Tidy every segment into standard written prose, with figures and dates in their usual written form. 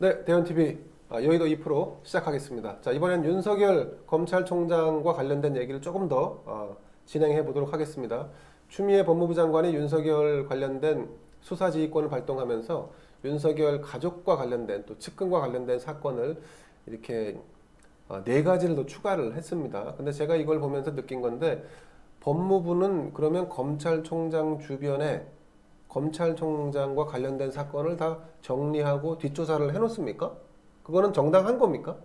네, 대현TV 여의도 2프로 시작하겠습니다. 자, 이번엔 윤석열 검찰총장과 관련된 얘기를 조금 더 진행해 보도록 하겠습니다. 추미애 법무부 장관이 윤석열 관련된 수사지휘권을 발동하면서 윤석열 가족과 관련된 또 측근과 관련된 사건을 이렇게 네 가지를 더 추가를 했습니다. 근데 제가 이걸 보면서 느낀 건데 법무부는 그러면 검찰총장 주변에 검찰총장과 관련된 사건을 다 정리하고 뒷조사를 해놓습니까? 그거는 정당한 겁니까?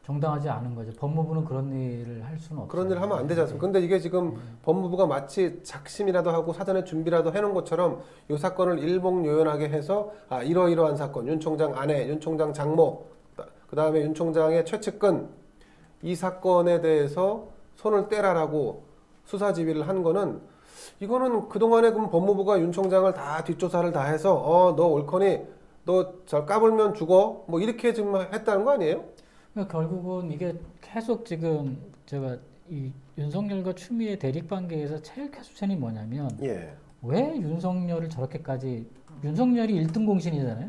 정당하지 않은 거죠. 법무부는 그런 일을 할 수는 없어요. 그런 일을 하면 안 되지 않습니까? 근데 이게 지금 법무부가 마치 작심이라도 하고 사전에 준비라도 해놓은 것처럼 이 사건을 일목요연하게 해서 이러이러한 사건, 윤 총장 아내, 윤 총장 장모, 그 다음에 윤 총장의 최측근 이 사건에 대해서 손을 떼라라고 수사지휘를 한 거는 이거는 그동안에 그럼 법무부가 윤 총장을 다 뒷조사를 다 해서 너 옳거니 너 잘 까불면 죽어 뭐 이렇게 지금 했다는 거 아니에요? 그러니까 결국은 이게 계속 지금 제가 이 윤석열과 추미애 대립 관계에서 제일 캐수천이 뭐냐면 예. 왜 윤석열을 저렇게까지 윤석열이 1등 공신이잖아요.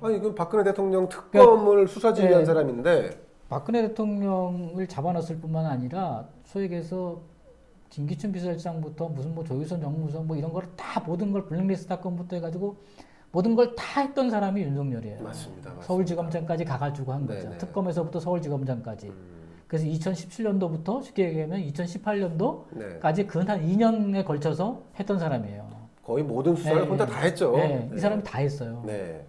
아니 그 박근혜 대통령 특검을 수사지휘한 네. 사람인데 박근혜 대통령을 잡아놨을 뿐만 아니라 소위 얘기해서 김기춘 비서실장부터 무슨 뭐 조유선 정무성 뭐 이런 거를 다 모든 걸 블랙리스트 사건부터 해가지고 모든 걸 다 했던 사람이 윤석열이에요. 맞습니다. 서울지검장까지 가가지고 한 거죠. 네네. 특검에서부터 서울지검장까지. 그래서 2017년도부터 쉽게 얘기하면 2018년도까지 네. 근 한 2년에 걸쳐서 했던 사람이에요. 거의 모든 수사를 네. 혼자 다 했죠. 네. 이 사람이 다 했어요. 네.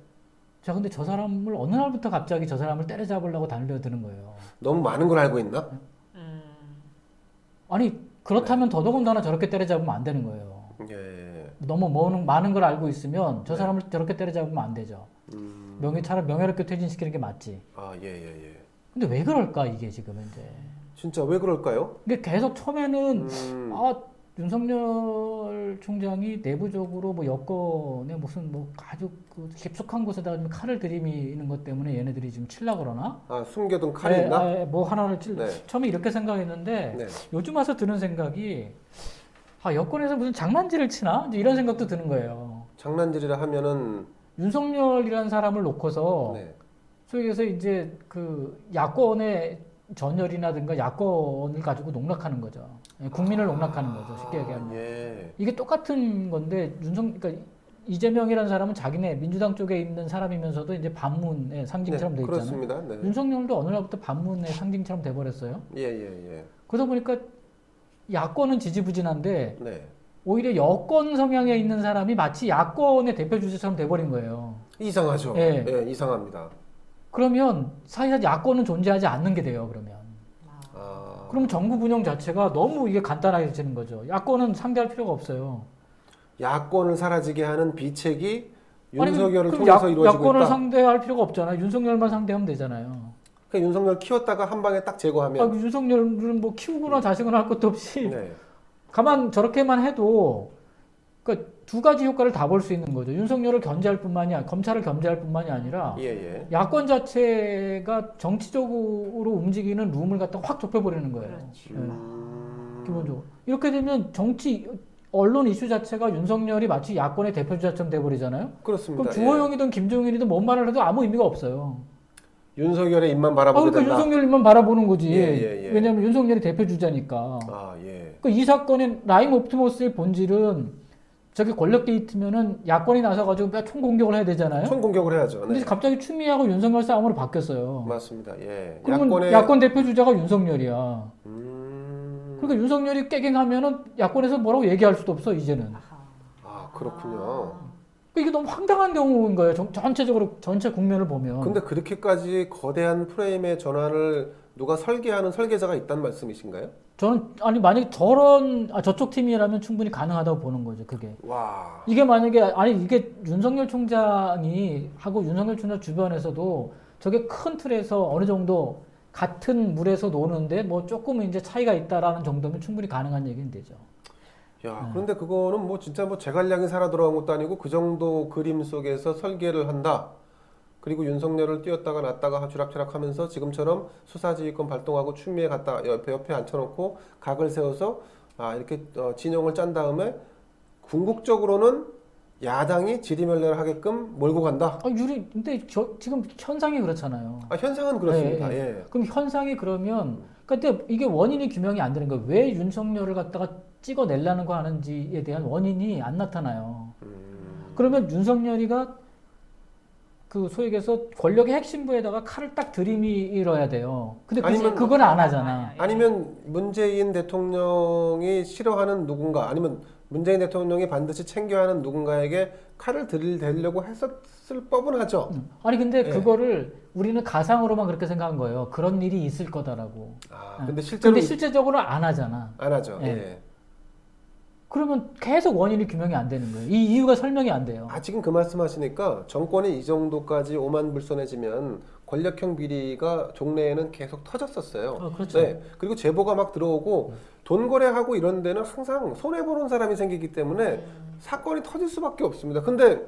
자, 근데 저 사람을 어느 날부터 갑자기 저 사람을 때려잡으려고 달려드는 거예요. 너무 많은 걸 알고 있나? 아니, 그렇다면 더더군다나 저렇게 때려잡으면 안 되는 거예요. 예. 너무 많은 걸 알고 있으면 저 사람을 저렇게 때려잡으면 안 되죠. 차라리 명예롭게 퇴진시키는 게 맞지. 예. 근데 왜 그럴까, 이게 지금 이제. 진짜 왜 그럴까요? 이게 계속 처음에는, 윤석열 총장이 내부적으로 뭐 여권에 무슨 뭐 아주 그 깊숙한 곳에다가 좀 칼을 들이미는 것 때문에 얘네들이 지금 칠라 그러나? 숨겨둔 칼이 있나? 뭐 하나를 네. 처음에 이렇게 생각했는데, 네. 요즘 와서 드는 생각이, 여권에서 무슨 장난질을 치나? 이제 이런 생각도 드는 거예요. 장난질이라 하면은 윤석열이라는 사람을 놓고서, 네. 소위 해서 이제 그 야권의 전열이라든가 야권을 가지고 농락하는 거죠. 국민을 농락하는 거죠. 쉽게 얘기하면. 예. 이게 똑같은 건데 그러니까 이재명이라는 사람은 자기네 민주당 쪽에 있는 사람이면서도 이제 반문의 상징처럼 돼 있잖아요. 그렇습니다. 네. 윤석열도 어느 날부터 반문의 상징처럼 돼 버렸어요. 예. 그러다 보니까 야권은 지지부진한데 네. 오히려 여권 성향에 있는 사람이 마치 야권의 대표 주자처럼 돼 버린 거예요. 이상하죠. 예. 예, 이상합니다. 그러면 사실 야권은 존재하지 않는 게 돼요. 그럼 정부 운영 자체가 너무 이게 간단해지는 거죠. 야권은 상대할 필요가 없어요. 야권을 사라지게 하는 비책이 아니, 윤석열을 그럼 통해서 이루어지고 야권을 있다. 상대할 필요가 없잖아요. 윤석열만 상대하면 되잖아요. 그러니까 윤석열 키웠다가 한 방에 딱 제거하면. 윤석열은 뭐 키우거나 자식거나 할 것도 없이 네. 가만 저렇게만 해도 그러니까 두 가지 효과를 다 볼 수 있는 거죠. 윤석열을 견제할 뿐만이 아니라 검찰을 견제할 뿐만이 아니라 예. 야권 자체가 정치적으로 움직이는 룸을 갖다 확 좁혀버리는 거예요. 기본적으로 이렇게 되면 언론 이슈 자체가 윤석열이 마치 야권의 대표주자처럼 돼버리잖아요. 그렇습니다. 그럼 주호영이든 김종인이든 뭔 말을 해도 아무 의미가 없어요. 윤석열의 입만 바라보게 그러니까 된다. 윤석열만 바라보는 거지. 예. 왜냐하면 윤석열이 대표주자니까. 예. 그러니까 이 사건의 라임 옵티머스의 본질은 저게 권력 게이트면은 야권이 나서가지고 총 공격을 해야 되잖아요. 총 공격을 해야죠. 근데 네. 갑자기 추미애하고 윤석열 싸움으로 바뀌었어요. 맞습니다. 예. 그러면 야권 대표주자가 윤석열이야. 그러니까 윤석열이 깨갱하면은 야권에서 뭐라고 얘기할 수도 없어 이제는. 그렇군요. 그러니까 이게 너무 황당한 경우인 거예요. 전체적으로 전체 국면을 보면. 근데 그렇게까지 거대한 프레임의 전환을 누가 설계하는 설계자가 있다는 말씀이신가요? 저는 만약에 저쪽 팀이라면 충분히 가능하다고 보는 거죠. 그게. 와. 이게 만약에 이게 윤석열 총장이 하고 윤석열 총장 주변에서도 저게 큰 틀에서 어느 정도 같은 물에서 노는데 뭐 조금 이제 차이가 있다라는 정도면 충분히 가능한 얘기는 되죠. 야, 그런데 그거는 뭐 진짜 뭐 제갈량이 살아 돌아온 것도 아니고 그 정도 그림 속에서 설계를 한다. 그리고 윤석열을 띄웠다가 놨다가 쥐락쥐락 하면서 지금처럼 수사지휘권 발동하고 추미애 갖다 옆에 앉혀놓고 각을 세워서 이렇게 진영을 짠 다음에 궁극적으로는 야당이 지리멸렬 하게끔 몰고 간다. 근데 지금 현상이 그렇잖아요. 현상은 그렇습니다. 예, 예. 예. 그럼 현상이 그러면 근데 이게 원인이 규명이 안 되는 거예요. 왜 윤석열을 갖다가 찍어내려는 거 하는지에 대한 원인이 안 나타나요. 그러면 윤석열이가 그 소위 얘기해서 권력의 핵심부에다가 칼을 딱 들이밀어야 돼요. 근데 그건 안 하잖아. 아니면 문재인 대통령이 싫어하는 누군가 아니면 문재인 대통령이 반드시 챙겨야 하는 누군가에게 칼을 들이대려고 했었을 법은 하죠. 아니 근데 예. 그거를 우리는 가상으로만 그렇게 생각한 거예요. 그런 일이 있을 거다라고. 근데 근데 실제적으로 안 하잖아. 안 하죠. 예. 예. 그러면 계속 원인이 규명이 안 되는 거예요. 이 이유가 설명이 안 돼요. 지금 그 말씀하시니까 정권이 이 정도까지 오만불손해지면 권력형 비리가 종래에는 계속 터졌었어요. 그렇죠. 네. 그리고 제보가 막 들어오고 돈 거래하고 이런 데는 항상 손해 보는 사람이 생기기 때문에 사건이 터질 수밖에 없습니다. 근데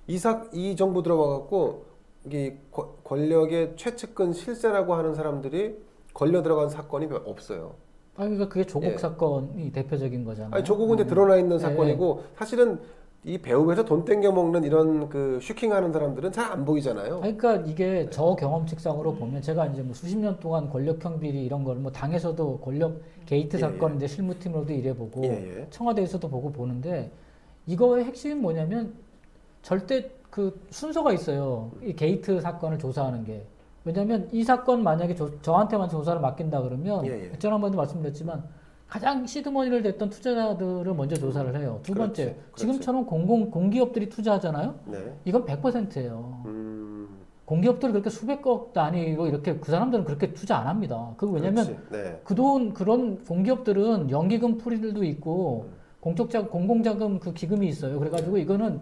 이 정부 들어와 갖고 이 권력의 최측근 실세라고 하는 사람들이 걸려 들어간 사건이 없어요. 그러니까 그게 조국 예. 사건이 대표적인 거잖아요. 조국은 이제 드러나 있는 예. 사건이고 사실은 이 배후에서 돈 땡겨 먹는 이런 그 슈킹하는 사람들은 잘 안 보이잖아요. 그러니까 이게 저 경험칙상으로 보면 제가 이제 뭐 수십 년 동안 권력형 비리 이런 걸 뭐 당에서도 권력 게이트 사건 이제 실무팀으로도 일해보고 청와대에서도 보는데 이거의 핵심이 뭐냐면 절대 그 순서가 있어요. 이 게이트 사건을 조사하는 게. 왜냐하면 이 사건 만약에 저한테만 조사를 맡긴다 그러면 지난번에도 말씀드렸지만 가장 시드머니를 냈던 투자자들을 먼저 조사를 해요. 두 번째, 지금처럼 공기업들이 투자하잖아요. 네. 이건 100%예요. 공기업들이 그렇게 수백억 단위로 이렇게 그 사람들은 그렇게 투자 안 합니다. 왜냐면 그 돈 그런 공기업들은 연기금 풀이들도 있고 공공자금 그 기금이 있어요. 그래가지고 이거는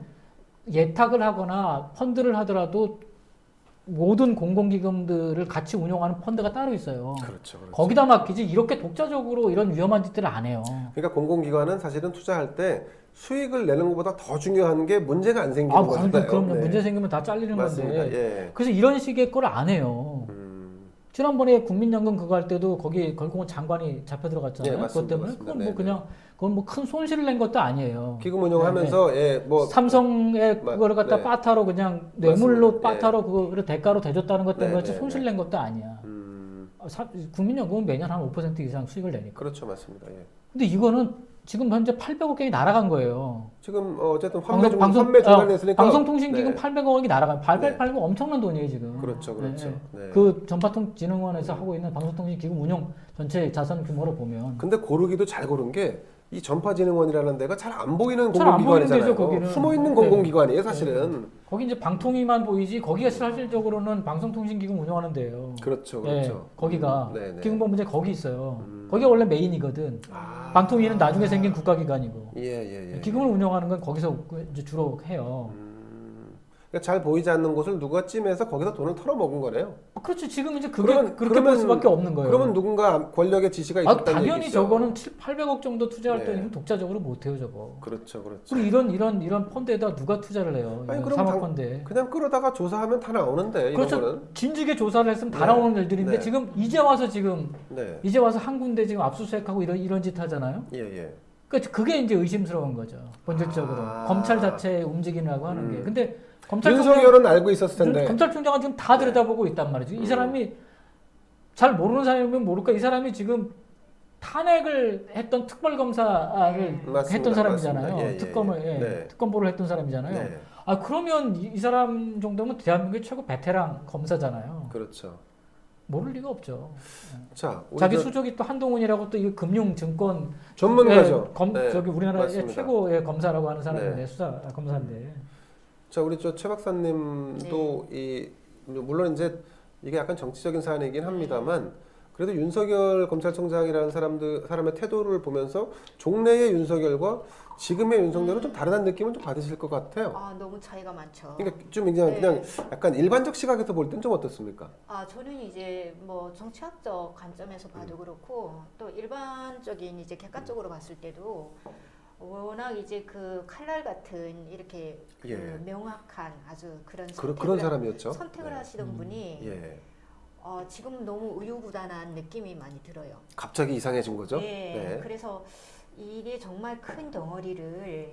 예탁을 하거나 펀드를 하더라도 모든 공공기금들을 같이 운용하는 펀드가 따로 있어요. 그렇죠. 거기다 맡기지 이렇게 독자적으로 이런 위험한 짓들을 안 해요. 그러니까 공공기관은 사실은 투자할 때 수익을 내는 것보다 더 중요한 게 문제가 안 생기는 거잖아요. 그럼요. 문제 생기면 다 잘리는 맞습니다. 건데. 예. 그래서 이런 식의 걸 안 해요. 지난번에 국민연금 그거 할 때도 거기 결국은 장관이 잡혀 들어갔잖아요. 그것 때문에 그건 뭐 큰 손실을 낸 것도 아니에요. 기금 운용하면서 삼성의 그거를 갖다 빠타로 그냥 뇌물로 맞습니다. 빠타로 그거를 대가로 대줬다는 것 때문에 손실 낸 것도 아니야. 국민연금은 매년 한 5% 이상 수익을 내니까. 그렇죠, 맞습니다. 예. 근데 이거는 지금 현재 800억 원이 날아간 거예요. 지금 어쨌든 환매 중단했으니까 방송통신기금 800억 원이 날아가요. 800억 엄청난 돈이에요 지금. 그렇죠. 그 전파통진흥원에서 하고 있는 방송통신기금 운용 전체 자산 규모로 보면. 근데 고르기도 잘 고른 게 이 전파진흥원이라는 데가 잘 안 보이는 잘 안 보이는 데죠, 공공기관이잖아요. 거기는. 숨어 있는 공공기관이에요, 사실은. 거기 이제 방통위만 보이지 거기가 실질적으로는 방송통신기금 운영하는 데예요. 그렇죠. 거기가 기금본 문제 거기 있어요. 거기가 원래 메인이거든. 방통위는 나중에 생긴 국가기관이고. 기금을 운영하는 건 거기서 이제 주로 해요. 그러니까 잘 보이지 않는 곳을 누가 찜해서 거기서 돈을 털어먹은 거네요. 그렇죠. 지금 이제 그렇게 볼 수밖에 없는 거예요. 그러면 누군가 권력의 지시가 있었다는 당연히 얘기죠. 저거는 800억 정도 투자할 돈이면 독자적으로 못 해요, 저거. 그렇죠. 그리고 이런 펀드에다 누가 투자를 해요? 사모펀드에. 그냥 끌어다가 조사하면 다 나오는데. 그렇죠. 이런 거는. 진즉에 조사를 했으면 다 나오는 일들인데 지금 이제 와서 한 군데 지금 압수수색하고 이런 짓 하잖아요. 그러니까 그게 이제 의심스러운 거죠. 본질적으로 검찰 자체의 움직임이라고 하는 게. 근데 윤석열은 알고 있었을 텐데. 검찰총장은 지금 다 들여다보고 있단 말이죠. 이 사람이 잘 모르는 사람이면 모를까. 이 사람이 지금 탄핵을 했던 특별검사를 했던 사람이잖아요. 특검보를 했던 사람이잖아요. 그러면 이 사람 정도면 대한민국의 최고 베테랑 검사잖아요. 그렇죠. 모를 리가 없죠. 자, 자기 수족이 또 한동훈이라고 또 이 금융증권 전문가죠. 저기 우리나라의 맞습니다. 최고의 검사라고 하는 사람인데 수사 검사인데. 자, 우리 최 박사님도 물론 이제 이게 약간 정치적인 사안이긴 합니다만 그래도 윤석열 검찰총장이라는 사람의 태도를 보면서 종래의 윤석열과 지금의 윤석열은 좀 다르다는 느낌은 좀 받으실 것 같아요. 너무 차이가 많죠. 그러니까 좀 그냥 약간 일반적 시각에서 볼 땐 좀 어떻습니까? 저는 이제 뭐 정치학적 관점에서 봐도 그렇고 또 일반적인 이제 객관적으로 봤을 때도 워낙 이제 그 칼날 같은 이렇게 그 명확한 아주 그런 사람이었죠. 선택을 하시던 분이 지금 너무 우유부단한 느낌이 많이 들어요. 갑자기 이상해진 거죠? 그래서 이게 정말 큰 덩어리를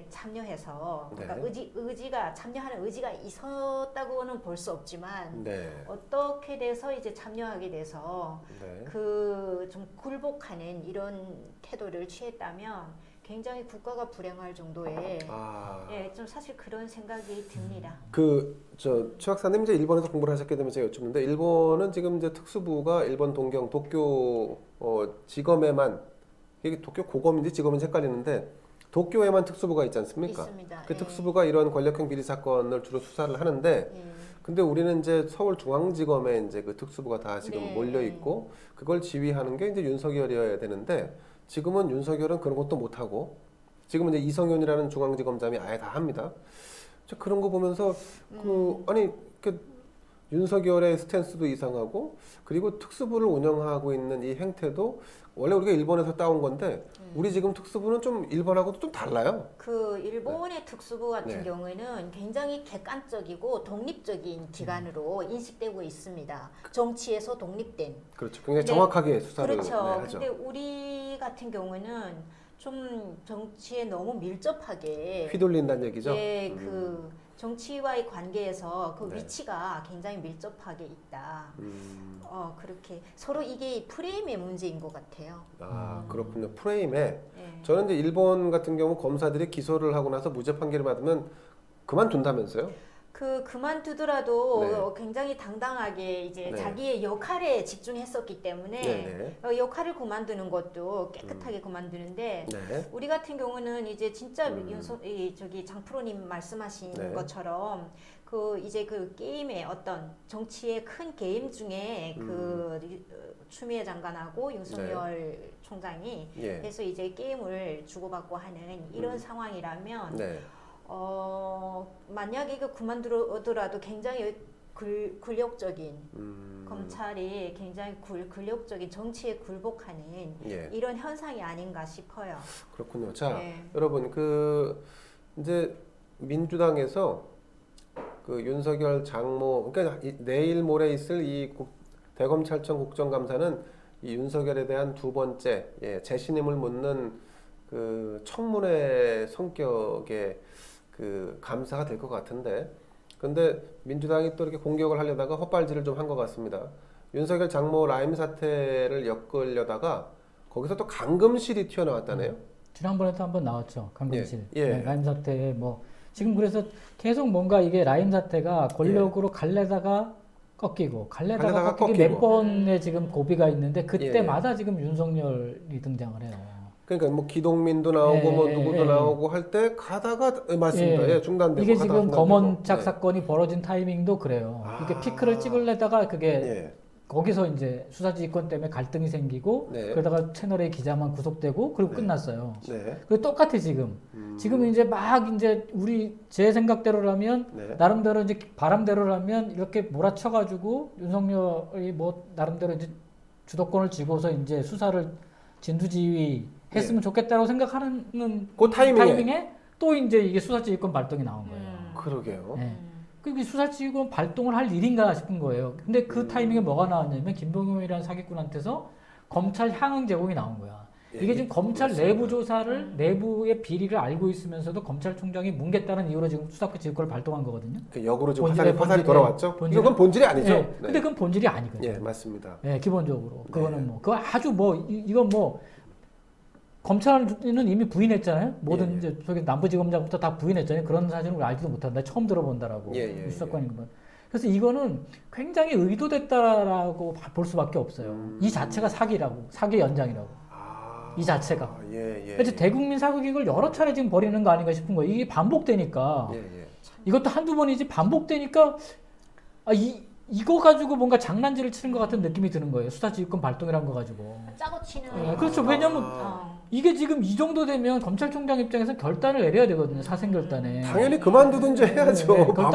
참여해서 그러니까 네. 의지가 참여하는 의지가 있었다고는 볼 수 없지만 네. 어떻게 돼서 이제 참여하게 돼서 네. 그 좀 굴복하는 이런 태도를 취했다면 굉장히 국가가 불행할 정도의 예, 좀 사실 그런 생각이 듭니다. 최 박사님 이제 일본에서 공부를 하셨기 때문에 제가 여쭙는데 일본은 지금 이제 특수부가 일본 도쿄 지검에만 이게 도쿄 고검인지 지검인지 헷갈리는데 도쿄에만 특수부가 있지 않습니까? 있습니다. 그 예. 특수부가 이런 권력형 비리 사건을 주로 수사를 하는데 예. 근데 우리는 이제 서울중앙지검에 이제 그 특수부가 다 지금 네. 몰려 있고 그걸 지휘하는 게 이제 윤석열이어야 되는데 지금은 윤석열은 그런 것도 못 하고 지금은 이제 이성윤이라는 중앙지검장이 아예 다 합니다. 저 그런 거 보면서 윤석열의 스탠스도 이상하고 그리고 특수부를 운영하고 있는 이 행태도 원래 우리가 일본에서 따온 건데 우리 지금 특수부는 좀 일본하고도 좀 달라요. 그 일본의 특수부 같은 네. 경우에는 굉장히 객관적이고 독립적인 기관으로 인식되고 있습니다. 정치에서 독립된. 그렇죠. 굉장히 네. 정확하게 수사를 그렇죠. 하죠. 근데 우리 같은 경우는 좀 정치에 너무 밀접하게 휘둘린다는 얘기죠. 예, 그 정치와의 관계에서 그 네. 위치가 굉장히 밀접하게 있다. 그렇게 서로 이게 프레임의 문제인 것 같아요. 그렇군요. 프레임에 예. 저는 이제 일본 같은 경우 검사들이 기소를 하고 나서 무죄 판결을 받으면 그만둔다면서요? 그만두더라도 네. 굉장히 당당하게 이제 네. 자기의 역할에 집중했었기 때문에 네네. 역할을 그만두는 것도 깨끗하게 그만두는데 네. 우리 같은 경우는 이제 진짜 음. 장프로님 말씀하신 네. 것처럼 그 이제 그 게임의 어떤 정치의 큰 게임 중에 추미애 장관하고 윤석열 총장이 예. 해서 이제 게임을 주고받고 하는 이런 상황이라면 네. 만약에 그 그만두더라도 굉장히 굴욕적인 검찰이 굉장히 굴욕적인 정치에 굴복하는 예. 이런 현상이 아닌가 싶어요. 그렇군요. 자, 네. 여러분 이제 민주당에서 그 윤석열 장모 그러니까 내일 모레 있을 대검찰청 국정감사는 이 윤석열에 대한 두 번째 재신임을 묻는 그 청문회 성격의 그 감사가 될 것 같은데 근데 민주당이 또 이렇게 공격을 하려다가 헛발질을 좀 한 것 같습니다. 윤석열 장모 라임 사태를 엮으려다가 거기서 또 감금실이 튀어나왔다네요. 지난번에도 한번 나왔죠. 감금실. 예. 네, 라임 사태 뭐 지금 그래서 계속 뭔가 이게 라임 사태가 권력으로 갈래다가 꺾이고 갈래다가 꺾이기 몇 번의 지금 고비가 있는데 그때마다 지금 윤석열이 등장을 해요. 그러니까 뭐 기동민도 나오고 뭐 누구도 나오고 할 때 가다가 맞습니다. 중단되고 이게 지금 중단되고. 검언착 사건이 벌어진 타이밍도 그래요. 이게 피크를 찍으려다가 그게 거기서 이제 수사지휘권 때문에 갈등이 생기고 그러다가 채널의 기자만 구속되고 그리고 끝났어요. 그리고 똑같아 지금. 지금 이제 막 이제 제 생각대로라면 나름대로 이제 바람대로라면 이렇게 몰아쳐가지고 윤석열이 뭐 나름대로 이제 주도권을 쥐고서 이제 수사를 진두지휘 했으면 좋겠다고 생각하는 그 타이밍에 또 이제 이게 수사지휘권 발동이 나온 거예요. 그러게요. 그 수사지휘권 발동을 할 일인가 싶은 거예요. 근데 그 타이밍에 뭐가 나왔냐면 김봉용이라는 사기꾼한테서 검찰 향응 제공이 나온 거야. 이게 지금 검찰 내부 조사를 내부의 비리를 알고 있으면서도 검찰총장이 뭉갰다는 이유로 지금 수사권 지휘권을 발동한 거거든요. 역으로 지금 화살이 돌아왔죠. 이건 본질이 아니죠. 근데 그건 본질이 아니거든요. 예, 맞습니다. 기본적으로 그거는 뭐 그거 아주 이건 뭐 검찰은 이미 부인했잖아요. 모든 이제 저기 남부지검장부터 다 부인했잖아요. 그런 사실은 우리 알지도 못한다. 처음 들어본다라고 수사권인 것만. 그래서 이거는 굉장히 의도됐다라고 볼 수밖에 없어요. 이 자체가 사기 연장이라고. 이 자체가. 그래서 대국민 사기극을 여러 차례 지금 벌이는 거 아닌가 싶은 거예요. 이게 반복되니까. 이것도 한두 번이지 반복되니까 이거 가지고 뭔가 장난질을 치는 것 같은 느낌이 드는 거예요. 수사지휘권 발동이라는 거 가지고. 짜고 치는. 그렇죠. 왜냐면 이게 지금 이 정도 되면 검찰총장 입장에서 결단을 내려야 되거든요. 사생결단에. 당연히 그만두든지 해야죠. 결단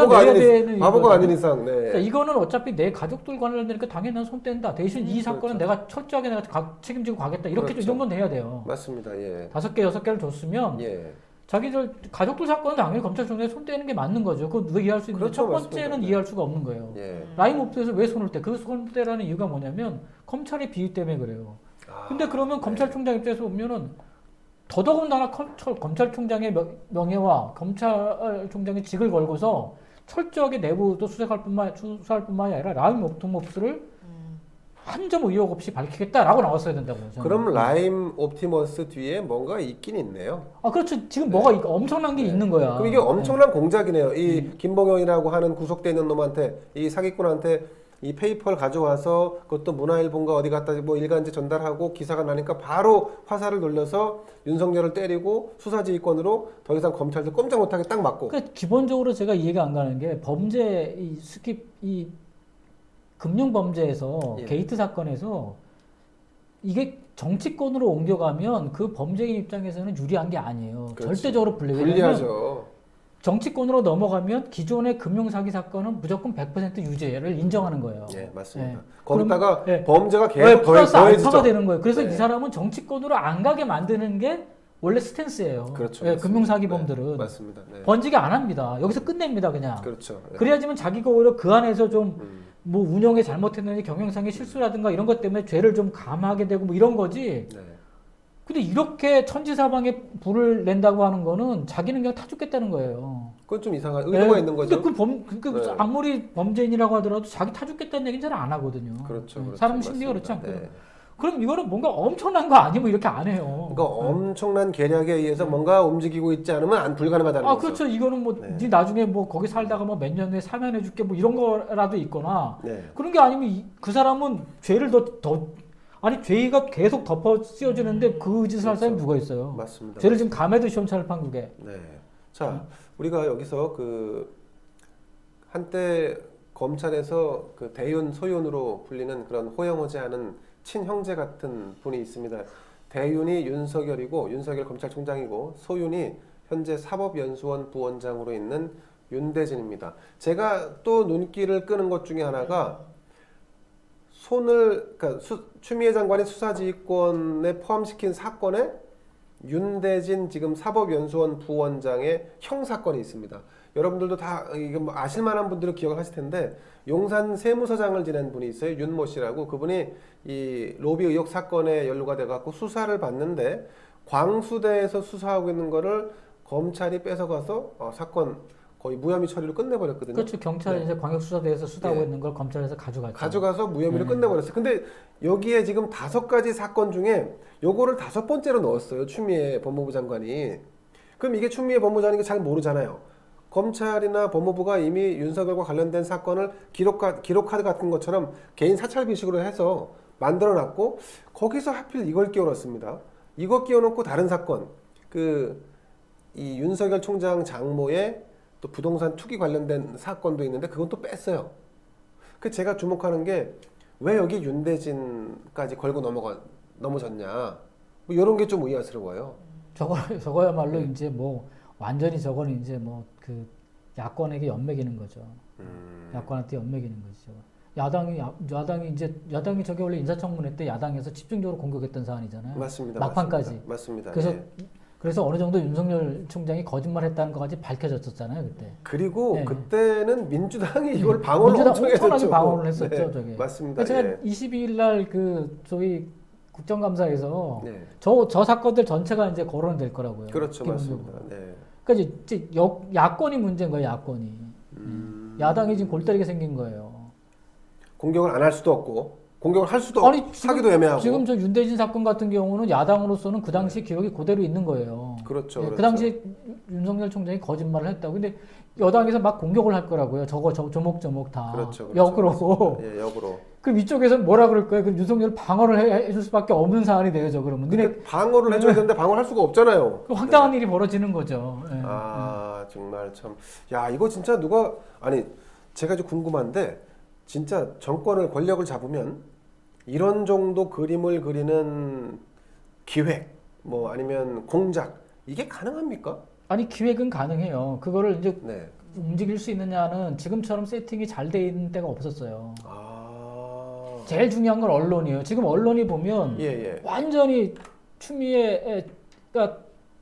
바보가 아닌 이상. 그러니까 이거는 어차피 내 가족들 관련되니까 당연히 난 손 뗀다. 대신 이 사건은 내가 철저하게 책임지고 가겠다. 이렇게 이 정도는 해야 돼요. 맞습니다. 5개, 6개를 줬으면 자기들 가족들 사건은 당연히 검찰총장에 손 떼는 게 맞는 거죠. 그거 이해할 수 있는데 첫 번째는 맞습니다. 이해할 수가 없는 거예요. 라임 옵도에서 왜 손을 떼? 그 손을 떼라는 이유가 뭐냐면 검찰의 비위 때문에 그래요. 근데 그러면 검찰총장 입장에서 보면은 더더군다나 검찰총장의 명예와 검찰총장의 직을 걸고서 철저하게 내부도 수사할 뿐만이 아니라 라임 옵티머스를 한 점 의혹 없이 밝히겠다라고 나왔어야 된다고요. 저는. 그럼 라임 옵티머스 뒤에 뭔가 있긴 있네요. 아 그렇죠. 지금 뭐가 엄청난 게 있는 거야. 그럼 이게 엄청난 공작이네요. 이 김봉현이라고 하는 구속돼 있는 놈한테, 이 사기꾼한테 이 페이퍼를 가져와서 그것도 문화일보인가 어디 갖다 뭐 일간지 전달하고 기사가 나니까 바로 화살을 돌려서 윤석열을 때리고 수사지휘권으로 더 이상 검찰도 꼼짝 못하게 딱 맞고. 그러니까 기본적으로 제가 이해가 안 가는 게 범죄 이 금융 범죄에서 예. 게이트 사건에서 이게 정치권으로 옮겨가면 그 범죄인 입장에서는 유리한 게 아니에요. 그렇지. 절대적으로 불리해요. 불리하죠. 정치권으로 넘어가면 기존의 금융사기 사건은 무조건 100% 유죄를 인정하는 거예요. 예, 맞습니다. 예. 거기다가 그럼, 예. 범죄가 계속 네, 플러스 더해지죠. 알파가 되는 거예요. 그래서 네. 이 사람은 정치권으로 안 가게 만드는 게 원래 스탠스예요. 그렇죠. 예, 맞습니다. 금융사기범들은 네, 맞습니다. 네. 번지게 안 합니다. 여기서 끝냅니다, 그냥. 그렇죠. 네. 그래야지만 자기가 오히려 그 안에서 좀 뭐 운영에 잘못했는지 경영상의 실수라든가 이런 것 때문에 죄를 좀 감하게 되고 뭐 이런 거지. 네. 근데 이렇게 천지사방에 불을 낸다고 하는 거는 자기는 그냥 타 죽겠다는 거예요. 그건 좀 이상한 의도가 예, 있는 거죠. 근데 네. 아무리 범죄인이라고 하더라도 자기 타 죽겠다는 얘기는 잘 안 하거든요. 그렇죠. 예, 그렇죠. 사람 심리가 그렇지 맞습니다. 않고요. 네. 그럼 이거는 뭔가 엄청난 거 아니면 이렇게 안 해요. 그러니까 엄청난 계략에 의해서 뭔가 움직이고 있지 않으면 불가능하다는 아 거죠. 그렇죠. 이거는 뭐 네. 네 나중에 뭐 거기 살다가 뭐 몇 년 후에 사면해줄게 뭐 이런 거라도 있거나 네. 그런 게 아니면 그 사람은 죄를 아니 죄가 계속 덮어 씌워지는데 그 짓을 할 사람이 누가 있어요? 맞습니다. 죄를 지금 감해도 시원찮을 판국에. 네. 자, 우리가 여기서 그 한때 검찰에서 그 대윤 소윤으로 불리는 그런 호영호재하는 친형제 같은 분이 있습니다. 대윤이 윤석열이고 윤석열 검찰총장이고 소윤이 현재 사법연수원 부원장으로 있는 윤대진입니다. 제가 또 눈길을 끄는 것 중에 하나가 그러니까 추미애 장관이 수사지휘권에 포함시킨 사건에 윤대진 지금 사법연수원 부원장의 형사건이 있습니다. 여러분들도 다 이게 뭐 아실만한 분들은 기억을 하실 텐데 용산 세무서장을 지낸 분이 있어요. 윤모 씨라고. 그분이 이 로비 의혹 사건에 연루가 돼갖고 수사를 받는데 광수대에서 수사하고 있는 거를 검찰이 뺏어가서 사건 거의 무혐의 처리로 끝내버렸거든요. 그렇죠. 경찰이 네. 이제 광역수사대에서 수사하고 네. 있는 걸 검찰에서 가져갔죠. 가져가서 무혐의로 네. 끝내버렸어요. 근데 여기에 지금 5가지 사건 중에 요거를 5번째로 넣었어요. 추미애 법무부 장관이. 그럼 이게 추미애 법무부 장관이 잘 모르잖아요. 검찰이나 법무부가 이미 윤석열과 관련된 사건을 기록카드 같은 것처럼 개인 사찰 비식으로 해서 만들어놨고 거기서 하필 이걸 끼워넣습니다. 이거 끼워놓고 다른 사건, 이 윤석열 총장 장모의 또 부동산 투기 관련된 사건도 있는데 그건 또 뺐어요. 그 제가 주목하는 게 왜 여기 윤대진까지 걸고 넘어졌냐, 뭐 이런 게 좀 의아스러워요. 저거야말로 이제 뭐 완전히 저거는 이제 뭐 그 야권에게 연맥이는 거죠. 야권한테 연맥이는 거죠. 야당이 저게 원래 인사청문회 때 야당에서 집중적으로 공격했던 사안이잖아요. 맞습니다. 막판까지. 맞습니다. 그래서 예. 그래서 어느 정도 윤석열 총장이 거짓말했다는 것까지 밝혀졌었잖아요 그때. 그리고 네. 그때는 민주당이 이걸 방어를 민주당 엄청 엄청나게 했었죠. 방어를 했었죠 네, 저게. 맞습니다. 제가 예. 22일 날 저희 국정감사에서 네. 저 사건들 전체가 이제 거론될 거라고요. 그렇죠, 기본적으로. 맞습니다. 네. 그러니까 이제 야권이 문제인 거예요, 야권이. 야당이 지금 골 때리게 생긴 거예요. 공격을 안 할 수도 없고 공격을 할 수도 없고 하기도 애매하고. 지금 저 윤대진 사건 같은 경우는 야당으로서는 그 당시 기록이 그대로 있는 거예요. 그렇죠, 예, 그렇죠. 그 당시에 윤석열 총장이 거짓말을 했다고. 근데 여당에서 막 공격을 할 거라고요. 조목조목 다. 그렇죠, 역으로. 예, 역으로. 그럼 이쪽에서 뭐라 그럴 거예요? 그럼 윤석열 방어를 해줄 수밖에 없는 사안이 되죠. 그러면. 근데 방어를 해줘야 되는데 방어를 할 수가 없잖아요. 황당한 일이 벌어지는 거죠. 예. 정말 참. 야, 이거 진짜 제가 좀 궁금한데 진짜 정권을 권력을 잡으면 이런 정도 그림을 그리는 기획 뭐 아니면 공작 이게 가능합니까? 아니 기획은 가능해요. 그거를 이제 네. 움직일 수 있느냐는 지금처럼 세팅이 잘 돼 있는 때가 없었어요. 제일 중요한 건 언론이에요. 지금 언론이 보면 예. 완전히 추미애가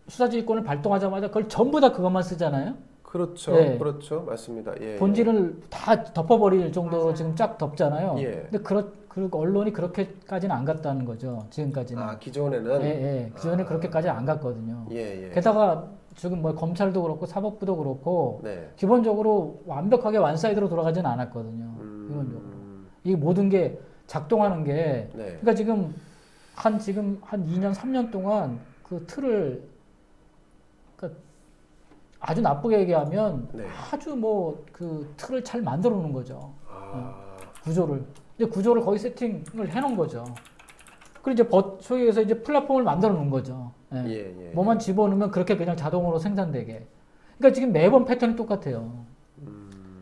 수사지휘권을 발동하자마자 그걸 전부 다 그것만 쓰잖아요. 그렇죠. 예. 그렇죠. 맞습니다. 예. 본질을 다 덮어버릴 정도로 맞아요. 지금 쫙 덮잖아요. 예. 근데 그 언론이 그렇게까지는 안 갔다는 거죠. 지금까지는. 아, 기존에는 예, 예. 기존에 그렇게까지 안 갔거든요. 예, 예. 게다가 지금 뭐 검찰도 그렇고 사법부도 그렇고 네. 기본적으로 완벽하게 완사이드로 돌아가지는 않았거든요. 기본적으로. 이 모든 게 작동하는 게 네. 그러니까 지금 한 2년 3년 동안 그 틀을 그러니까 아주 나쁘게 얘기하면 네. 아주 뭐 그 틀을 잘 만들어 놓은 거죠. 아, 구조를. 이제 구조를 거의 세팅을 해 놓은 거죠. 그리고 이제 소위 해서 이제 플랫폼을 만들어 놓은 거죠. 예. 예, 예. 뭐만 집어넣으면 그렇게 그냥 자동으로 생산되게. 그러니까 지금 매번 패턴이 똑같아요.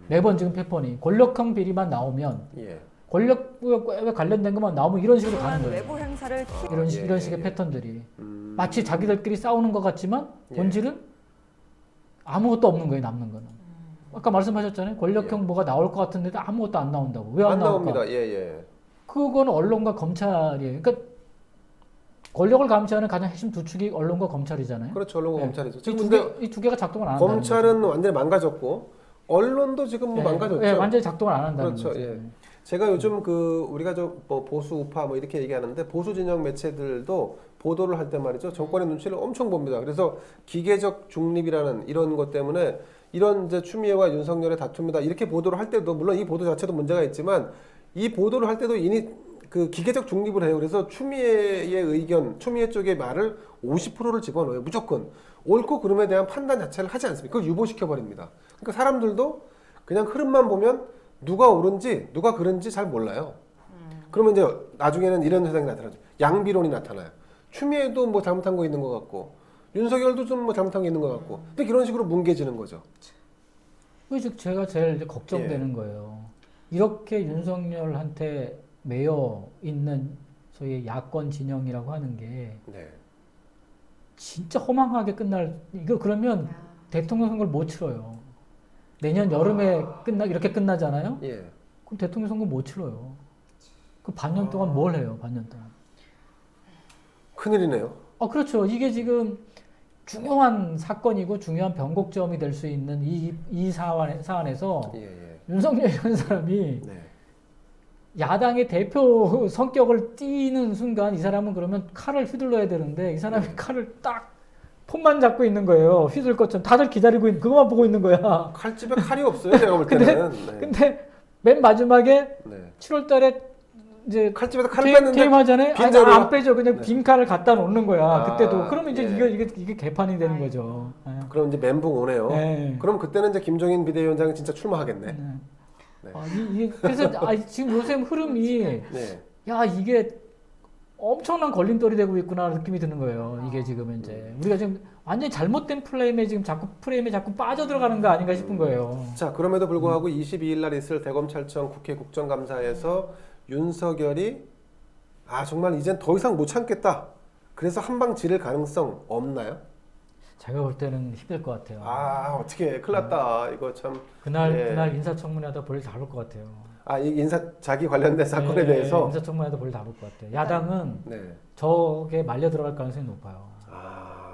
매번 지금 패턴이 권력형 비리만 나오면 예. 권력에 관련된 것만 나오면 이런 식으로 가는 거예요. 외부 행사를 이런 식의 패턴들이 마치 자기들끼리 싸우는 것 같지만 예. 본질은 아무것도 없는 거예요. 남는 거는. 아까 말씀하셨잖아요. 권력형 예. 뭐가 나올 것 같은데도 아무것도 안 나온다고. 왜 안 안 나올까? 나옵니다. 예, 예. 그거는 언론과 검찰이에요. 그러니까 권력을 감시하는 가장 핵심 두 축이 언론과 검찰이잖아요. 그렇죠. 언론과 예. 검찰이죠. 지금 근데 이 두 개가 작동을 안 한다는 검찰은 완전히 망가졌고 언론도 지금 뭐 거죠. 망가졌죠. 예, 완전히 작동을 안 한다는 그렇죠. 거죠. 예. 제가 요즘 그 우리가 뭐 보수 우파 뭐 이렇게 얘기하는데 보수 진영 매체들도 보도를 할 때 말이죠. 정권의 눈치를 엄청 봅니다. 그래서 기계적 중립이라는 이런 것 때문에 이런 이제 추미애와 윤석열의 다툼이다 이렇게 보도를 할 때도 물론 이 보도 자체도 문제가 있지만 이 보도를 할 때도 이미 그 기계적 중립을 해요. 그래서 추미애의 의견, 추미애 쪽의 말을 50%를 집어넣어요. 무조건 옳고 그름에 대한 판단 자체를 하지 않습니다. 그걸 유보시켜 버립니다. 그러니까 사람들도 그냥 흐름만 보면 누가 옳은지 누가 그른지 잘 몰라요. 그러면 이제 나중에는 이런 현상이 나타나죠. 양비론이 나타나요. 추미애도 뭐 잘못한 거 있는 것 같고 윤석열도 좀 뭐 잘못한 게 있는 것 같고 근데 이런 식으로 뭉개지는 거죠. 그래서 제가 제일 이제 걱정되는 예. 거예요. 이렇게 윤석열한테 매여 있는 소위 야권 진영이라고 하는 게 네. 진짜 허망하게 끝날 이거 그러면 대통령 선거를 못 치러요. 내년 여름에 이렇게 끝나잖아요. 예. 그럼 대통령 선거 못 치러요. 그 반년 동안 뭘 해요? 반년 동안. 큰일이네요. 그렇죠. 이게 지금 중요한 사건이고 중요한 변곡점이 될 수 있는 이 사안에서 예, 예. 윤석열이라는 사람이 네. 야당의 대표 성격을 띠는 순간 이 사람은 그러면 칼을 휘둘러야 되는데 이 사람이 칼을 딱 폰만 잡고 있는 거예요. 휘둘 것처럼 다들 기다리고 그거만 보고 있는 거야. 칼집에 칼이 없어요. 제가 볼 때는. 네. 근데 맨 마지막에 네. 7월 달에 이제 칼집에다 칼을 뺐는데 퇴임하잖아요. 빈 아니, 자루가- 안 빼죠. 그냥 네. 빈 칼을 갖다 놓는 거야. 아, 그때도. 그러면 이제 예. 이게 개판이 되는 거죠. 예. 그럼 이제 멘붕 오네요. 예. 그럼 그때는 이제 김종인 비대위원장이 진짜 출마하겠네. 네. 그래서 지금 요새 흐름이 네. 야 이게 엄청난 걸림돌이 되고 있구나 느낌이 드는 거예요. 이게 지금 이제 우리가 지금 완전히 잘못된 프레임에 자꾸 빠져들어가는 거 아닌가 싶은 거예요. 자, 그럼에도 불구하고 22일 날 있을 대검찰청 국회 국정감사에서 윤석열이 정말 이젠 더 이상 못 참겠다. 그래서 한 방 지를 가능성 없나요? 제가 볼 때는 힘들 것 같아요. 어떻게 큰일 났다. 이거 참. 그날 인사청문회하다 볼일 다 볼 것 같아요. 이 자기 관련된 사건에 네, 대해서. 인사청문회하다 볼일 다 볼 것 같아요. 야당은 네. 저게 말려 들어갈 가능성이 높아요.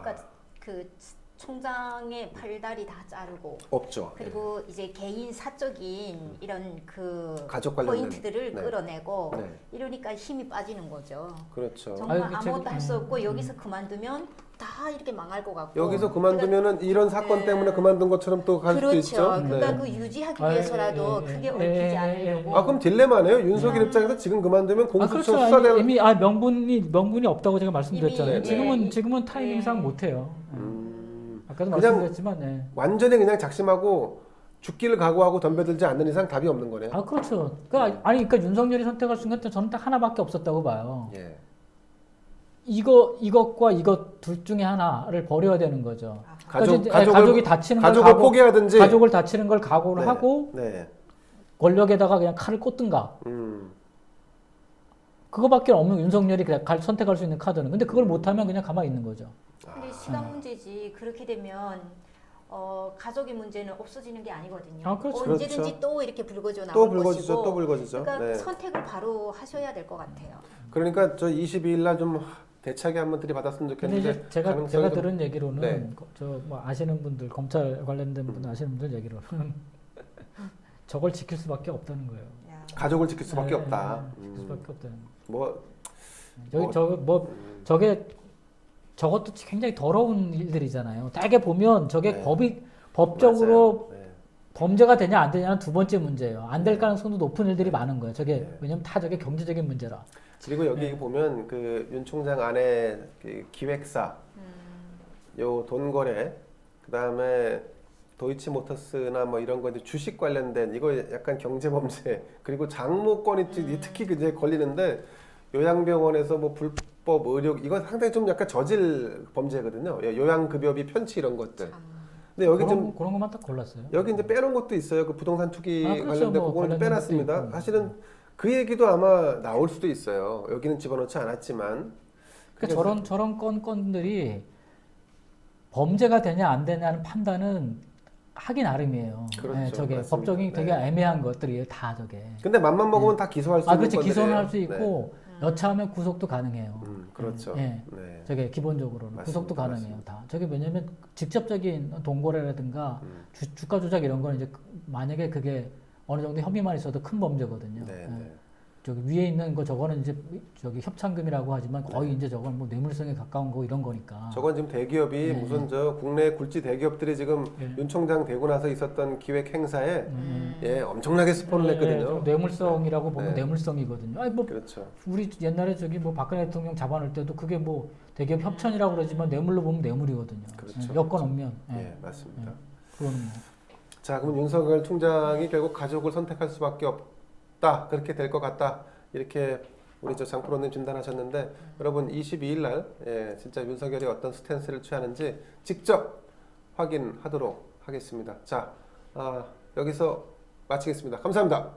그러니까 그 총장의 팔다리 다 자르고 없죠. 그리고 이제 개인 사적인 이런 그 가족 관련된. 포인트들을 네. 끌어내고 네. 이러니까 힘이 빠지는 거죠. 그렇죠. 정말 아유, 아무것도 할 수 없고 여기서 그만두면 다 이렇게 망할 것 같고 여기서 그만두면은 이런 사건 네. 때문에 그만둔 것처럼 또 갈 그렇죠. 수도 있죠. 그러니까 네. 그 유지하기 아, 위해서라도 예, 크게 예, 얽히지 예, 않으려고. 그럼 딜레마네요. 윤석열 입장에서 지금 그만두면 공수처 그렇죠. 수사대가 이미 명분이 없다고 제가 말씀드렸잖아요. 이미, 지금은 타이밍상 네. 못 해요. 아까도 그냥 말씀드렸지만, 네. 완전히 그냥 작심하고 죽기를 각오하고 덤벼들지 않는 이상 답이 없는 거네요. 그렇죠. 그러니까 윤석열이 선택할 수 있는 건 저는 딱 하나밖에 없었다고 봐요. 예. 이것과 이것 둘 중에 하나를 버려야 되는 거죠. 가족이 다치는 걸 가족을 포기하든지 가족을 다치는 걸 각오를 네. 하고 네. 권력에다가 그냥 칼을 꽂든가. 그거밖에 없는 윤석열이 그냥 선택할 수 있는 카드는. 근데 그걸 못하면 그냥 가만히 있는 거죠. 근데 시간 문제지. 그렇게 되면 가족의 문제는 없어지는 게 아니거든요. 그렇죠. 언제든지 그렇죠. 또 이렇게 불거져 나올 또 불거지죠. 것이고. 또 불거지죠. 그러니까 네. 선택을 바로 하셔야 될 것 같아요. 그러니까 저 22일 날 좀 대차게 한번 들이받았으면 근데 좋겠는데 이제 제가 가능성이 좀- 들은 얘기로는 네. 저 뭐 아시는 분들 검찰 관련된 분들 아시는 분들 얘기로는 저걸 지킬 수밖에 없다는 거예요. 야. 가족을 지킬 수밖에 네, 없다. 네, 지킬 수밖에 없다는. 뭐 저기 뭐, 저뭐 저게 저것도 굉장히 더러운 일들이잖아요. 되게 보면 저게 네. 법적으로 맞아요. 네. 범죄가 되냐 안 되냐는 두 번째 문제예요. 안 될 가능성도 높은 일들이 많은 거예요. 저게 네. 왜냐면 다 저게 경제적인 문제라. 그리고 여기 네. 보면 그 윤 총장 안에 그 기획사, 요 돈 거래, 그 다음에 도이치모터스나 뭐 이런 거 이제 주식 관련된 이거 약간 경제 범죄, 그리고 장모권이 특히 이제 걸리는데 요양병원에서 뭐 불법 의료 이거 상당히 좀 약간 저질 범죄거든요. 요양급여비 편취 이런 것들. 참. 근데 여기 그런 것만 딱 골랐어요. 여기 이제 빼놓은 것도 있어요. 그 부동산 투기 아, 그렇죠. 관련된 뭐 그거는 관련된 빼놨습니다. 것도 있고. 사실은 그 얘기도 아마 나올 수도 있어요. 여기는 집어넣지 않았지만. 그러니까 저런 건들이 범죄가 되냐 안 되냐는 판단은 하기 나름이에요. 그렇죠. 네, 저게 맞습니다. 법적인 되게 네. 애매한 것들이에요. 다 저게. 근데 맘만 먹으면 다 기소할 수 있는 그렇지. 건데. 기소는 할 수 네. 있고 여차하면 구속도 가능해요. 그렇죠. 네. 네. 저게 기본적으로는 맞습니다. 구속도 가능해요. 다. 저게 왜냐면 직접적인 돈거래라든가 주가 조작 이런 거는 이제 만약에 그게 어느 정도 혐의만 있어도 큰 범죄거든요. 네, 네. 네. 저기 위에 있는 거 저거는 이제 저기 협찬금이라고 하지만 거의 이제 저건 뭐 뇌물성에 가까운 거 이런 거니까. 저건 지금 대기업이 네. 무슨 저 국내 굴지 대기업들이 지금 네. 윤 총장 되고 나서 있었던 기획 행사에 예 엄청나게 스폰을 네, 했거든요. 뇌물성이라고 보면 네. 뇌물성이거든요. 아니 뭐 그렇죠. 우리 옛날에 저기 뭐 박근혜 대통령 잡아낼 때도 그게 뭐 대기업 협찬이라고 그러지만 뇌물로 보면 뇌물이거든요. 그렇죠. 여건 없면. 예, 맞습니다. 그건 뭐. 자, 그럼 윤석열 총장이 결국 가족을 선택할 수밖에 없다. 그렇게 될 것 같다. 이렇게 우리 저 장프로님 진단하셨는데 여러분 22일 날 예, 진짜 윤석열이 어떤 스탠스를 취하는지 직접 확인하도록 하겠습니다. 자, 여기서 마치겠습니다. 감사합니다.